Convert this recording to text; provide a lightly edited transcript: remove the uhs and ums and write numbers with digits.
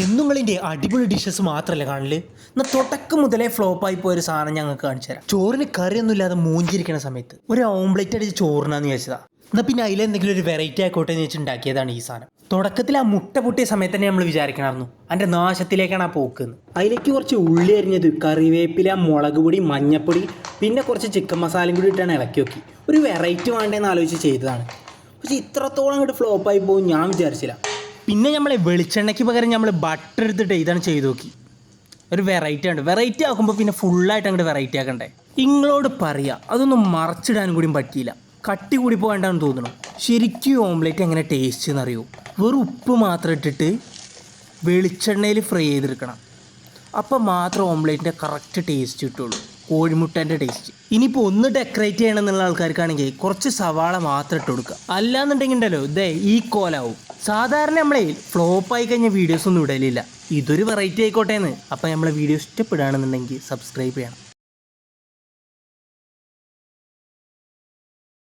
എന്നുങ്ങളിൻ്റെ അടിപൊളി ഡിഷസ് മാത്രമല്ല കാണല് എന്നാൽ തുടക്കം മുതലേ ഫ്ലോപ്പായി പോയൊരു സാധനം ഞങ്ങൾക്ക് കാണിച്ചു തരാം. ചോറിന് കറിയൊന്നും ഇല്ലാതെ മൂഞ്ചിരിക്കുന്ന സമയത്ത് ഒരു ഓംപ്ലേറ്റ് അടിച്ച് ചോറിനാന്ന് ചോദിച്ചതാണ്. എന്നാൽ പിന്നെ അതിലെന്തെങ്കിലും ഒരു വെറൈറ്റി ആയിക്കോട്ടെ എന്ന് വെച്ചുണ്ടാക്കിയതാണ് ഈ സാധനം. തുടക്കത്തിൽ ആ മുട്ട പൊട്ടിയ സമയത്ത് തന്നെ നമ്മൾ വിചാരിക്കണമായിരുന്നു അതിൻ്റെ നാശത്തിലേക്കാണ് ആ പോക്കുന്നത്. അതിലേക്ക് കുറച്ച് ഉള്ളി അരിഞ്ഞത്, കറിവേപ്പില, മുളക് പൊടി, മഞ്ഞപ്പൊടി, പിന്നെ കുറച്ച് ചിക്കൻ മസാലയും കൂടി ഇട്ടാണ് ഇളക്കി നോക്കി. ഒരു വെറൈറ്റി വേണ്ടതെന്ന് ആലോചിച്ച് ചെയ്തതാണ്. പക്ഷേ ഇത്രത്തോളം അങ്ങോട്ട് ഫ്ലോപ്പായി പോകും ഞാൻ വിചാരിച്ചില്ല. പിന്നെ നമ്മൾ വെളിച്ചെണ്ണയ്ക്ക് പകരം നമ്മൾ ബട്ടർ എടുത്തിട്ട് ഇതാണ് ചെയ്ത് നോക്കി. ഒരു വെറൈറ്റി ഉണ്ട്. വെറൈറ്റി ആക്കുമ്പോൾ പിന്നെ ഫുള്ളായിട്ട് അങ്ങോട്ട് വെറൈറ്റി ആക്കണ്ടേ. നിങ്ങളോട് പറയുക, അതൊന്നും മറച്ചിടാനും കൂടിയും പറ്റിയില്ല. കട്ടി കൂടി പോകേണ്ടെന്ന് തോന്നുന്നു. ശരിക്കും ഓംലേറ്റ് എങ്ങനെ ടേസ്റ്റ് എന്നറിയോ? വെറും ഉപ്പ് മാത്രം ഇട്ടിട്ട് വെളിച്ചെണ്ണയിൽ ഫ്രൈ ചെയ്തെടുക്കണം. അപ്പം മാത്രം ഓംലേറ്റിൻ്റെ കറക്റ്റ് ടേസ്റ്റ് കിട്ടുള്ളൂ, കോഴിമുട്ടേൻ്റെ ടേസ്റ്റ്. ഇനിയിപ്പോൾ ഒന്ന് ഡെക്കറേറ്റ് ചെയ്യണമെന്നുള്ള ആൾക്കാർക്കാണെങ്കിൽ കുറച്ച് സവാള മാത്രം ഇട്ട് കൊടുക്കുക. അല്ലാന്നുണ്ടെങ്കിൽ ഉണ്ടല്ലോ ഇതേ ഈ കോലാവും. സാധാരണ നമ്മളെ ഫ്ലോപ്പായി കഴിഞ്ഞ വീഡിയോസൊന്നും ഇടലില്ല. ഇതൊരു വെറൈറ്റി ആയിക്കോട്ടെ എന്ന്. അപ്പോൾ നമ്മളെ വീഡിയോ ഇഷ്ടപ്പെടുകയാണെന്നുണ്ടെങ്കിൽ സബ്സ്ക്രൈബ് ചെയ്യണം.